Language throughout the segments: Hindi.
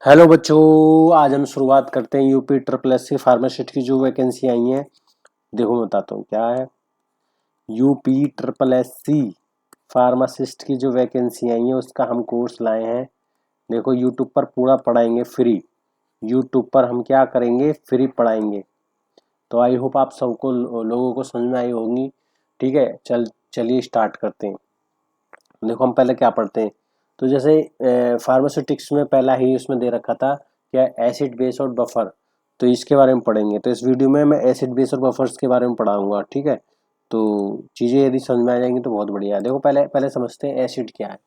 हेलो बच्चों, आज हम शुरुआत करते हैं UP triple S C pharmacist की जो वैकेंसी आई है। देखो मैं बताता हूँ क्या है। UP triple S C pharmacist की जो वैकेंसी आई है उसका हम कोर्स लाए हैं। देखो यूट्यूब पर पूरा पढ़ाएंगे फ्री। यूट्यूब पर हम क्या करेंगे, फ्री पढ़ाएंगे। तो आई होप आप सबको लोगों को समझ में आई होंगी। ठीक है, चलिए स्टार्ट करते हैं। देखो हम पहले क्या पढ़ते हैं। तो जैसे फार्मास्यूटिक्स में पहला ही उसमें दे रखा था क्या, एसिड बेस और बफर। तो इसके बारे में पढ़ेंगे। तो इस वीडियो में मैं एसिड बेस और बफर्स के बारे में पढ़ाऊंगा। ठीक है, तो चीज़ें यदि समझ में आ जाएंगी तो बहुत बढ़िया है। देखो पहले पहले समझते हैं एसिड क्या है।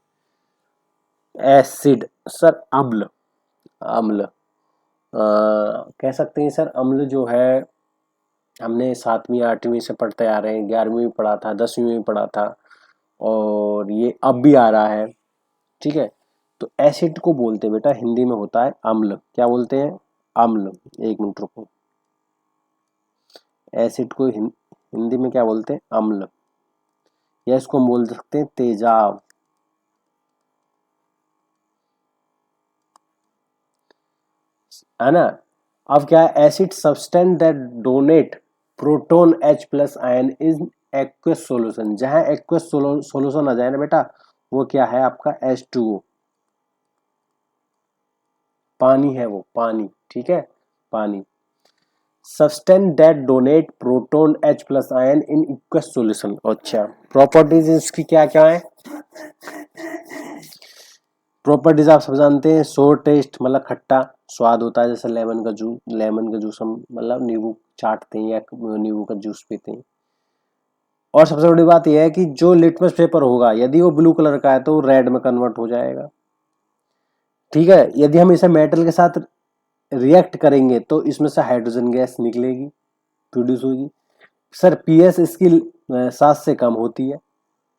एसिड सर अम्ल। अम्ल कह सकते हैं सर। अम्ल जो है हमने 7वीं 8वीं से पढ़ते आ रहे हैं, 11वीं में पढ़ा था, 10वीं में पढ़ा था, और ये अब भी आ रहा है। ठीक है, तो एसिड को बोलते हैं बेटा, हिंदी में होता है अम्ल। क्या बोलते हैं? अम्ल। एक मिनट रुको। एसिड को हिंदी में क्या बोलते हैं? अम्ल। या इसको हम बोल सकते हैं तेजाब। है ना। अब क्या है, acid substance that donate proton H plus ion is aqueous solution. जहां एक्वस सोल्यूशन आ जाए ना बेटा, वो क्या है आपका H2O। पानी है वो, पानी। ठीक है, पानी। Substance that donate proton H plus ion in aqueous solution. अच्छा, प्रॉपर्टीज इसकी क्या क्या है? प्रॉपर्टीज आप सब जानते हैं। सोर टेस्ट मतलब खट्टा स्वाद होता है, जैसे लेमन का जूस हम मतलब नींबू चाटते हैं या नींबू का जूस पीते हैं। और सबसे बड़ी बात यह है कि जो लिटमस पेपर होगा यदि वो ब्लू कलर का है तो रेड में कन्वर्ट हो जाएगा। ठीक है, यदि हम इसे मेटल के साथ रिएक्ट करेंगे तो इसमें से हाइड्रोजन गैस निकलेगी, प्रोड्यूस होगी। सर पीएस इसकी 7 से कम होती है।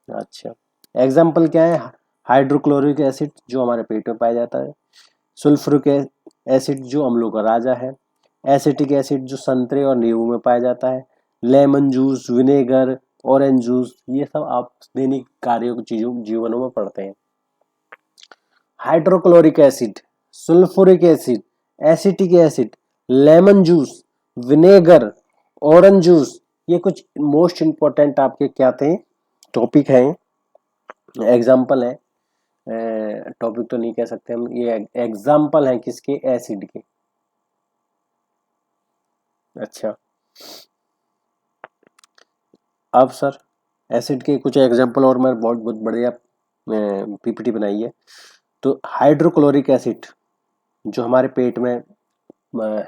अच्छा, एग्जाम्पल क्या है? हाइड्रोक्लोरिक एसिड जो हमारे पेट में पाया जाता है, सल्फ्यूरिक एसिड जो अम्लों का राजा है, एसिटिक एसिड जो संतरे और नींबू में पाया जाता है, lemon juice, vinegar, orange juice, ये सब आप दैनिक कार्यों की चीजों जीवनों में पढ़ते हैं। Hydrochloric acid, sulphuric acid, acetic acid, lemon juice, vinegar, orange juice, ये कुछ मोस्ट इंपॉर्टेंट आपके क्या थे, टॉपिक हैं, एग्जाम्पल है। टॉपिक तो नहीं कह सकते हम, ये एग्जाम्पल है किसके? एसिड के। अच्छा, अब सर एसिड के कुछ एग्जाम्पल, और मैं बहुत बहुत बढ़िया पीपीटी बनाई है। तो हाइड्रोक्लोरिक एसिड जो हमारे पेट में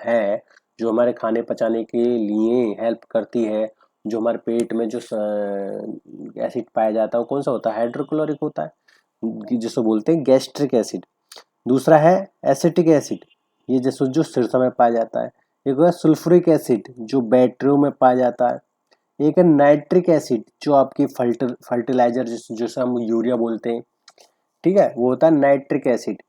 है, जो हमारे खाने पचाने के लिए हेल्प करती है, जो हमारे पेट में जो एसिड पाया जाता है वो कौन सा होता है? हाइड्रोक्लोरिक होता है, जिसको बोलते हैं गैस्ट्रिक एसिड। दूसरा है एसिटिक एसिड, ये जैसे जो सिरसा में पाया जाता है। एक है सल्फ्यूरिक एसिड जो बैटरियों में पाया जाता है। एक है नाइट्रिक एसिड जो आपकी फर्टिलाइजर जिसे हम यूरिया बोलते हैं। ठीक है, वो होता है नाइट्रिक एसिड।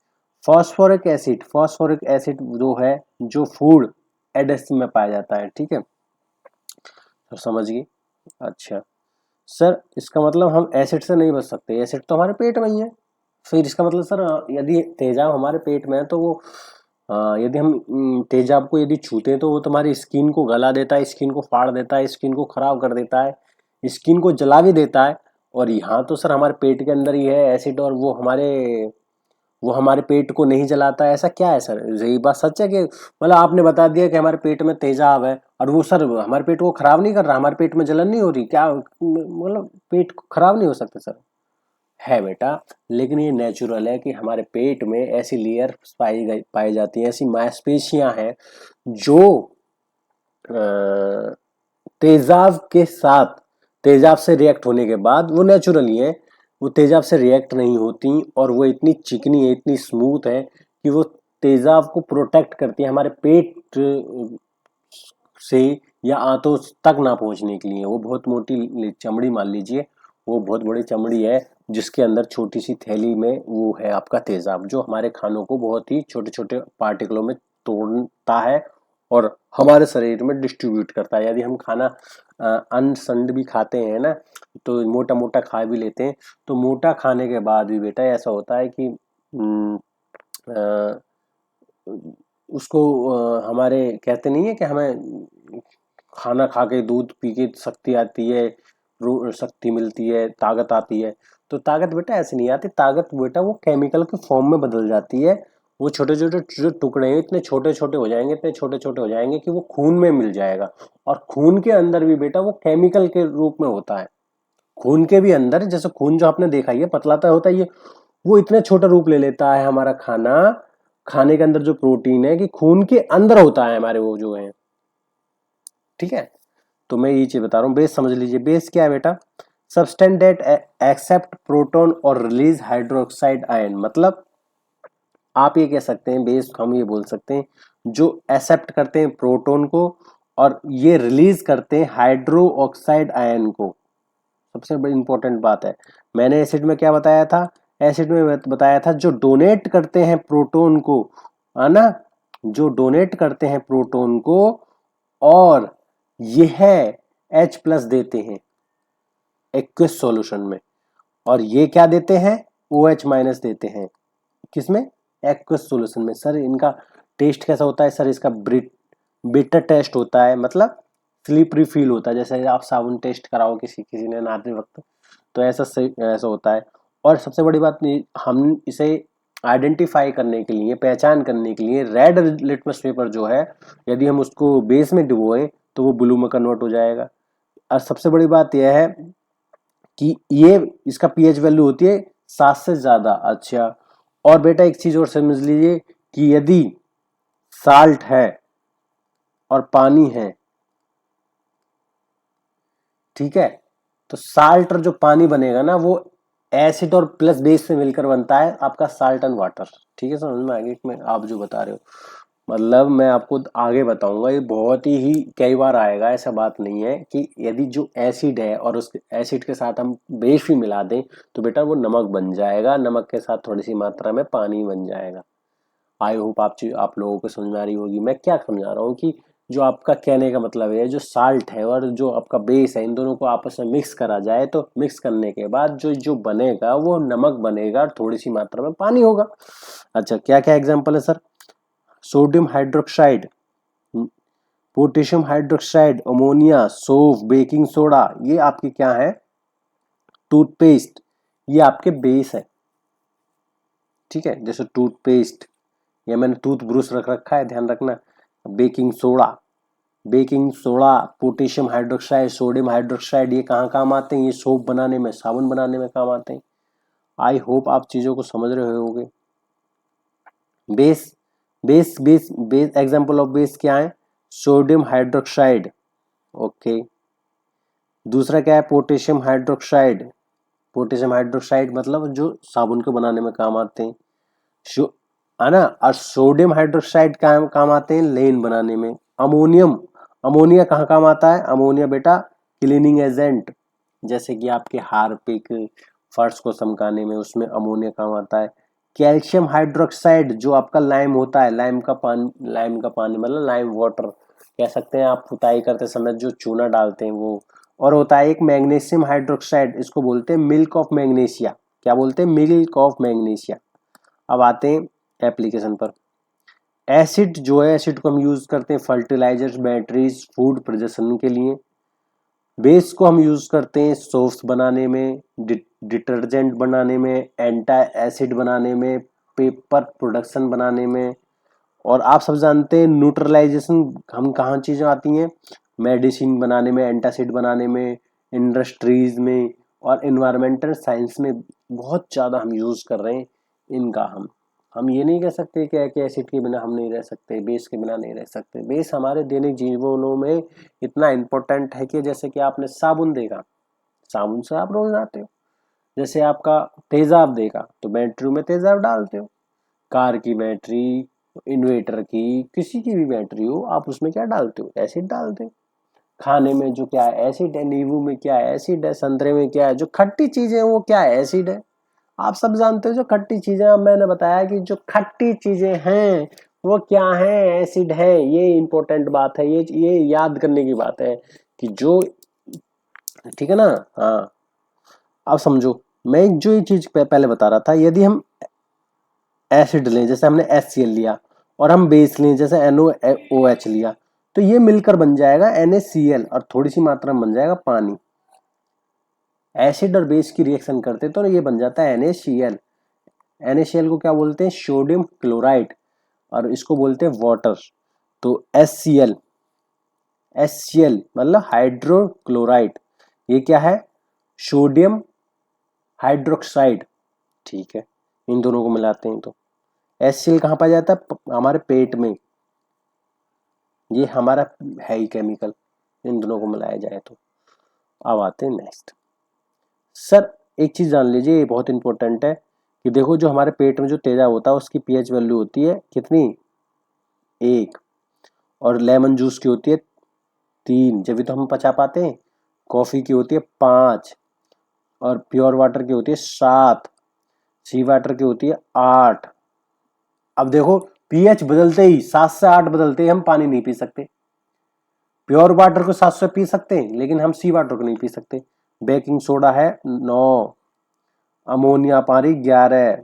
फास्फोरिक एसिड जो है, जो फूड एडेसिव में पाया जाता है। ठीक है, तो समझिए। अच्छा सर, इसका मतलब हम एसिड से नहीं बच सकते, एसिड तो हमारे पेट में ही है। फिर इसका मतलब सर, यदि तेजाब हमारे पेट में है तो वो यदि हम तेजाब को यदि छूते हैं तो वो तुम्हारी स्किन को गला देता है, स्किन को फाड़ देता है, स्किन को खराब कर देता है, स्किन को जला भी देता है। और यहाँ तो सर हमारे पेट के अंदर ही है एसिड, और वो हमारे पेट को नहीं जलाता है। ऐसा क्या है सर? यही बात सच है कि मतलब आपने बता दिया कि हमारे पेट में तेजाब है और वो सर हमारे पेट को खराब नहीं कर रहा, हमारे पेट में जलन नहीं हो रही क्या? मतलब पेट खराब नहीं हो सकता सर? है बेटा, लेकिन ये नेचुरल है कि हमारे पेट में ऐसी लेयर पाई जाती हैं, ऐसी मांसपेशियां हैं जो तेजाब के साथ, तेजाब से रिएक्ट होने के बाद वो नेचुरली है, वो तेजाब से रिएक्ट नहीं होती, और वो इतनी चिकनी है, इतनी स्मूथ है कि वो तेजाब को प्रोटेक्ट करती है हमारे पेट से या आंतों तक ना पहुंचने के लिए। वो बहुत मोटी चमड़ी मान लीजिए, वो बहुत बड़ी चमड़ी है जिसके अंदर छोटी सी थैली में वो है आपका तेजाब, जो हमारे खानों को बहुत ही छोटे छोटे पार्टिकलों तोड़ता है और हमारे शरीर में डिस्ट्रीब्यूट करता है। यदि हम खाना अनसंड भी खाते हैं ना, तो मोटा मोटा खा भी लेते हैं, तो मोटा खाने के बाद भी बेटा ऐसा होता है कि उसको हमारे कहते नहीं है कि हमें खाना खा के दूध पी के शक्ति आती है, शक्ति मिलती है, ताकत आती है। तो ताकत बेटा ऐसे नहीं आती, ताकत बेटा वो केमिकल के फॉर्म में बदल जाती है। वो छोटे छोटे जो टुकड़े हैं इतने छोटे छोटे हो जाएंगे, इतने छोटे छोटे हो जाएंगे कि वो खून में मिल जाएगा। और खून के अंदर भी बेटा वो केमिकल के रूप में होता है। खून के भी अंदर, जैसे खून जो आपने देखा है पतलाता होता है, ये वो इतने छोटा रूप ले लेता है हमारा खाना, खाने के अंदर जो प्रोटीन है कि खून के अंदर होता है हमारे वो जो है। ठीक है, तो मैं ये चीज बता रहा हूँ। बेस समझ लीजिए, बेस क्या है बेटा? सब्सटेंस दैट एक्सेप्ट प्रोटॉन और रिलीज हाइड्रोक्साइड आयन। मतलब आप ये कह सकते हैं, बेस हम ये बोल सकते हैं जो एक्सेप्ट करते हैं प्रोटॉन को और ये रिलीज करते हैं हाइड्रो ऑक्साइड आयन को। सबसे बड़ी इंपॉर्टेंट बात है, मैंने एसिड में क्या बताया था? एसिड में बताया था जो डोनेट करते हैं प्रोटॉन को, है ना, जो डोनेट करते हैं प्रोटॉन को और यह H+ देते हैं एक्वस सॉल्यूशन में, और ये क्या देते हैं? OH- देते हैं। किसमें? एक्वस सॉल्यूशन में। सर इनका टेस्ट कैसा होता है? सर इसका बिटर टेस्ट होता है, मतलब स्लिपरी फील होता है। जैसे आप साबुन टेस्ट कराओ किसी किसी ने नहाते वक्त, तो ऐसा होता है। और सबसे बड़ी बात, हम इसे आइडेंटिफाई करने के लिए, पहचान करने के लिए, रेड लिटमस पेपर जो है, यदि हम उसको बेस में डुबोएं तो वो ब्लू में कन्वर्ट हो जाएगा। और सबसे बड़ी बात यह है कि ये इसका पीएच वैल्यू होती है 7 से ज्यादा। अच्छा, और बेटा एक चीज और समझ लीजिए कि यदि साल्ट है और पानी है, ठीक है, तो साल्ट और जो पानी बनेगा ना वो एसिड और प्लस बेस से मिलकर बनता है आपका साल्ट एंड वाटर। ठीक है, समझ में आ गया मैं आप जो बता रहे हो? मतलब मैं आपको आगे बताऊंगा, ये बहुत ही कई बार आएगा, ऐसा बात नहीं है कि यदि जो एसिड है और उस एसिड के साथ हम बेस भी मिला दें तो बेटा वो नमक बन जाएगा, नमक के साथ थोड़ी सी मात्रा में पानी बन जाएगा। आई होप आप लोगों को समझ में आ रही होगी मैं क्या समझा रहा हूँ, कि जो आपका कहने का मतलब है जो साल्ट है और जो आपका बेस है, इन दोनों को आपस में मिक्स करा जाए तो मिक्स करने के बाद जो जो बनेगा वो नमक बनेगा, थोड़ी सी मात्रा में पानी होगा। अच्छा, क्या क्या एग्जांपल है sir? Sodium hydroxide, potassium hydroxide, ammonia, soap, baking soda, ये आपके क्या है? टूथपेस्ट, ये आपके बेस है। ठीक है, जैसे टूथपेस्ट या मैंने टूथ ब्रश रख रखा है, ध्यान रखना। Baking soda, baking soda, potassium hydroxide, sodium hydroxide, ये कहाँ काम आते हैं? ये सोप बनाने में, साबुन बनाने में काम आते हैं। आई होप आप चीजों को समझ रहे होगे। Base, base example of base क्या है? Sodium hydroxide. ओके, दूसरा क्या है? Potassium hydroxide. पोटेशियम हाइड्रोक्साइड मतलब जो साबुन को बनाने में काम आते हैं, है ना। और सोडियम हाइड्रोक्साइड काम आते हैं लेन बनाने में। अमोनियम, अमोनिया कहाँ काम आता है? अमोनिया बेटा क्लीनिंग एजेंट, जैसे कि आपके हार्पिक, फर्श को चमकाने में उसमें अमोनिया काम आता है। कैल्शियम हाइड्रोक्साइड जो आपका लाइम होता है, लाइम का पानी मतलब लाइम वाटर कह सकते हैं आप, पुताई करते समय जो चूना डालते हैं वो। और होता है एक मैग्नीशियम हाइड्रोक्साइड, इसको बोलते हैं मिल्क ऑफ मैग्नीशिया। क्या बोलते हैं? Milk of magnesia. अब आते हैं एप्लीकेशन पर। एसिड जो है, एसिड को हम यूज करते हैं फर्टिलाइजर्स, बैटरीज, फूड प्रोसेसिंग के लिए। बेस को हम यूज करते हैं सोप्स बनाने में, डिटर्जेंट बनाने में, एंटा एसिड बनाने में, पेपर प्रोडक्शन बनाने में। और आप सब जानते हैं न्यूट्रलाइजेशन हम कहाँ चीजें आती हैं? मेडिसिन बनाने में, एंटासिड बनाने में, इंडस्ट्रीज में और इन्वायरमेंटल साइंस में बहुत ज्यादा हम यूज कर रहे हैं इनका। हम ये नहीं कह सकते कि एसिड के बिना हम नहीं रह सकते, बेस के बिना नहीं रह सकते। बेस हमारे दैनिक जीवनों में इतना इम्पोर्टेंट है कि जैसे कि आपने साबुन देखा, साबुन से आप रोज नहाते हो। जैसे आपका तेजाब देखा तो बैटरी में तेजाब डालते हो। कार की बैटरी, इन्वेटर की, किसी की भी बैटरी हो, आप उसमें क्या डालते हो? एसिड डालते हो। खाने में जो क्या है? एसिड है। नींबू में क्या है? एसिड है। संतरे में क्या है? जो खट्टी चीजें हैं वो क्या है? एसिड है। आप सब जानते हो जो खट्टी चीजें, अब मैंने बताया कि जो खट्टी चीजें हैं वो क्या है? एसिड है। ये इंपॉर्टेंट बात है, ये याद करने की बात है कि जो, ठीक है ना। हाँ, अब समझो, मैं जो ये चीज पहले बता रहा था, यदि हम एसिड लें, जैसे हमने HCl लिया और हम बेस लें जैसे NaOH लिया तो ये मिलकर बन जाएगा NaCl और थोड़ी सी मात्रा में बन जाएगा पानी। एसिड और बेस की रिएक्शन करते तो ये बन जाता है NaCl। NaCl को क्या बोलते हैं? सोडियम क्लोराइड, और इसको बोलते हैं वाटर। तो HCl मतलब हाइड्रोक्लोराइड, ये क्या है? Sodium hydroxide. ठीक है, इन दोनों को मिलाते हैं तो HCl कहाँ पाया जाता है? हमारे पेट में। ये हमारा है ही केमिकल, इन दोनों को मिलाया जाए तो। अब आते हैं नेक्स्ट। सर एक चीज जान लीजिए, ये बहुत इंपॉर्टेंट है कि देखो जो हमारे पेट में जो तेजा होता है उसकी पीएच वैल्यू होती है कितनी? 1। और लेमन जूस की होती है 3, जब भी तो हम पचा पाते हैं। कॉफी की होती है 5, और प्योर वाटर की होती है 7, सी वाटर की होती है 8। अब देखो पीएच बदलते ही 7 से 8 बदलते ही हम पानी नहीं पी सकते। प्योर वाटर को 7 से पी सकते हैं लेकिन हम सी वाटर को नहीं पी सकते। बेकिंग सोडा है 9, अमोनिया पानी 11,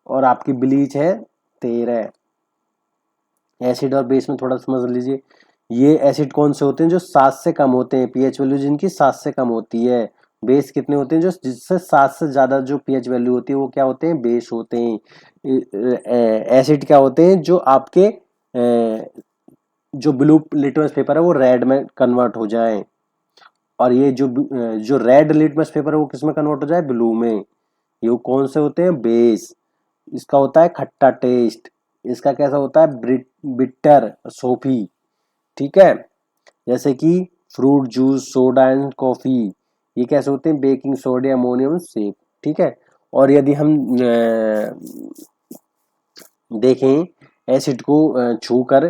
और आपकी ब्लीच है 13। एसिड और बेस में थोड़ा समझ लीजिए, ये एसिड कौन से होते हैं? जो 7 से कम होते हैं, पीएच वैल्यू जिनकी 7 से कम होती है। बेस कितने होते हैं? जो जिससे 7 से ज्यादा जो पीएच वैल्यू होती है वो क्या होते हैं? बेस होते हैं। एसिड क्या होते हैं? जो आपके जो ब्लू लिटमस पेपर है वो रेड में कन्वर्ट हो जाए, और ये जो रेड लिटमस पेपर है वो किस में कन्वर्ट हो जाए? ब्लू में। ये कौन से होते हैं? बेस। इसका होता है खट्टा टेस्ट, इसका कैसा होता है? Bitter, Sophie. ठीक है, जैसे कि fruit juice, soda and coffee, ये कैसे होते हैं? बेकिंग सोडा, अमोनियम सेप। ठीक है, और यदि हम देखें एसिड को छू कर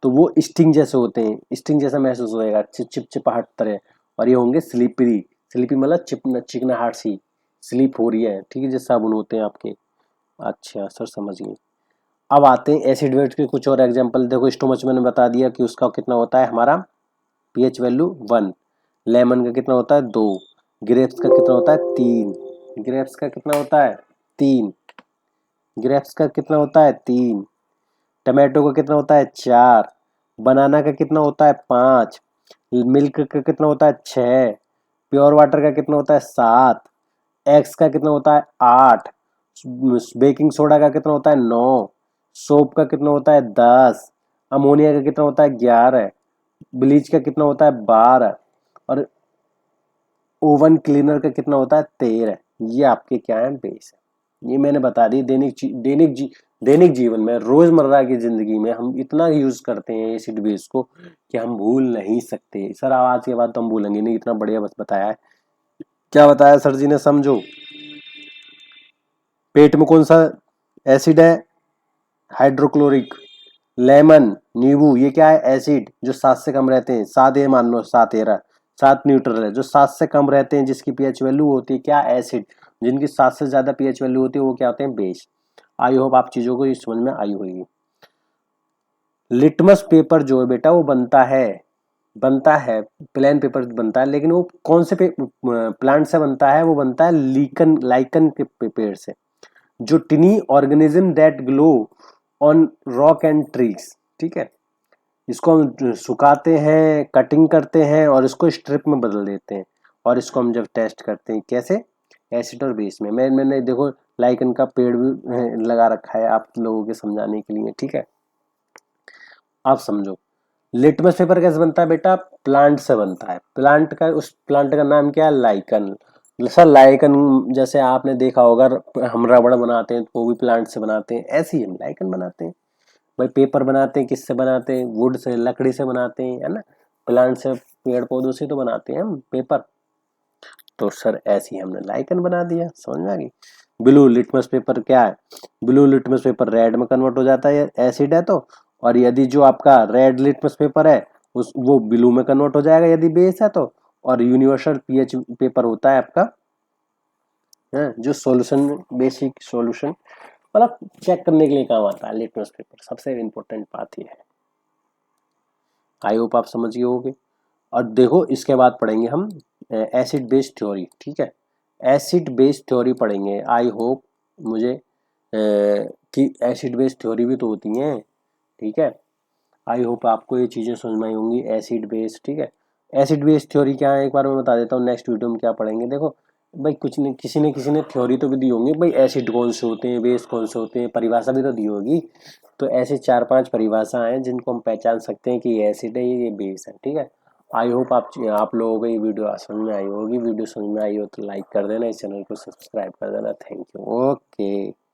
तो वो स्टिंग जैसे होते हैं, स्टिंग जैसा महसूस होएगा, चिपचिपाहट तरह। और ये होंगे स्लिपरी। स्लिपी मतलब चिकनाहट सी, स्लिप हो रही है। ठीक है, जैसे साबुन होते हैं आपके। अच्छा सर, समझ गए। अब आते हैं एसिड वेट के कुछ और एग्जांपल। देखो स्टोमच मैंने बता दिया कि उसका कितना होता है हमारा पीएच वैल्यू 1। लेमन का कितना होता है? 2। ग्रेप्स का कितना होता है? 3। ग्रेप्स का कितना होता है? 3। ग्रेप्स का कितना होता है? 3। टमाटो का कितना होता है? 4। बनाना का कितना होता है? 5। मिल्क का कितना होता है? 6। प्योर वाटर का कितना होता है? 7। एग्स का कितना होता है? 8। बेकिंग सोडा का कितना होता है? 9। सोप का कितना होता है? 10। अमोनिया का कितना होता है? 11। ब्लीच का कितना होता है? 12। और ओवन क्लीनर का कितना होता है? 13। ये आपके क्या है? बेस है। ये मैंने बता दी। दैनिक जीवन में, रोजमर्रा की जिंदगी में हम इतना यूज करते हैं एसिड बेस को कि हम भूल नहीं सकते। सर आज के बाद तो हम भूलेंगे नहीं, इतना बढ़िया बस बताया है। क्या बताया सर जी ने? समझो, पेट में कौन सा एसिड है? हाइड्रोक्लोरिक। लेमन, नींबू, ये क्या है? एसिड जो 7 से कम रहते हैं। 7 ए मान लो, 7 एरा, 7 न्यूट्रल है। जो 7 से कम रहते हैं जिसकी पीएच वैल्यू होती है क्या? एसिड। जिनकी 7 से ज्यादा पीएच वैल्यू होती है वो क्या होते हैं? बेस। आई होप आप चीजों को समझ में आई होगी। लिटमस पेपर जो है बेटा वो बनता है प्लेन पेपर बनता है, लेकिन वो कौन से प्लांट से बनता है? वो बनता है लाइकन के पेड़ से, जो टिनी organism that glow on rock and trees. ठीक है, इसको हम सुखाते हैं, कटिंग करते हैं और इसको स्ट्रिप में बदल देते हैं, और इसको हम जब टेस्ट करते हैं कैसे? एसिड और बेस में। मैंने देखो लाइकन का पेड़ भी लगा रखा है आप लोगों के समझाने के लिए। ठीक है, आप समझो लिटमस पेपर कैसे बनता है बेटा? प्लांट से बनता है। उस प्लांट का नाम क्या है? लाइकन। सर लाइकन जैसे आपने देखा होगा हम रबड़ बनाते हैं तो वो भी प्लांट से बनाते हैं, ऐसे ही हम लाइकन बनाते हैं। भाई पेपर बनाते हैं किससे बनाते हैं? वुड से, लकड़ी से बनाते हैं, है ना। प्लांट से, पेड़ पौधों से तो बनाते हैं हम पेपर। तो सर ऐसे ही हमने लाइकन बना दिया। समझ में आ गई? ब्लू लिटमस पेपर क्या है? ब्लू लिटमस पेपर रेड में कन्वर्ट हो जाता है, एसिड है तो। और यदि जो आपका रेड लिटमस पेपर है उस वो ब्लू में कन्वर्ट हो जाएगा यदि बेस है तो। और यूनिवर्सल पीएच पेपर होता है आपका, है जो सॉल्यूशन, बेसिक सॉल्यूशन मतलब चेक करने के लिए काम आता है लिटमस पेपर। सबसे इम्पोर्टेंट बात ये है। आई होप आप समझ गए होगे। और देखो इसके बाद पढ़ेंगे हम एसिड बेस थ्योरी। ठीक है, एसिड बेस थ्योरी पढ़ेंगे। आई होप मुझे कि एसिड बेस थ्योरी भी तो होती हैं, ठीक है। आई होप आपको ये चीज़ें समझ में आई होंगी, एसिड बेस, ठीक है। एसिड बेस थ्योरी क्या है एक बार मैं बता देता हूँ, नेक्स्ट वीडियो में क्या पढ़ेंगे। देखो भाई कुछ नहीं, किसी ने थ्योरी तो भी दी होंगी भाई, एसिड कौन से होते हैं, बेस कौन से होते हैं, परिभाषा भी तो दी होगी। तो ऐसे 4-5 परिभाषा हैं जिनको हम पहचान सकते हैं कि ये एसिड है, ये बेस है, ठीक है। आई होप आप लोगों को ये वीडियो समझ में आई होगी। वीडियो समझ में आई हो तो लाइक कर देना, इस चैनल को सब्सक्राइब कर देना। Thank you. ओके।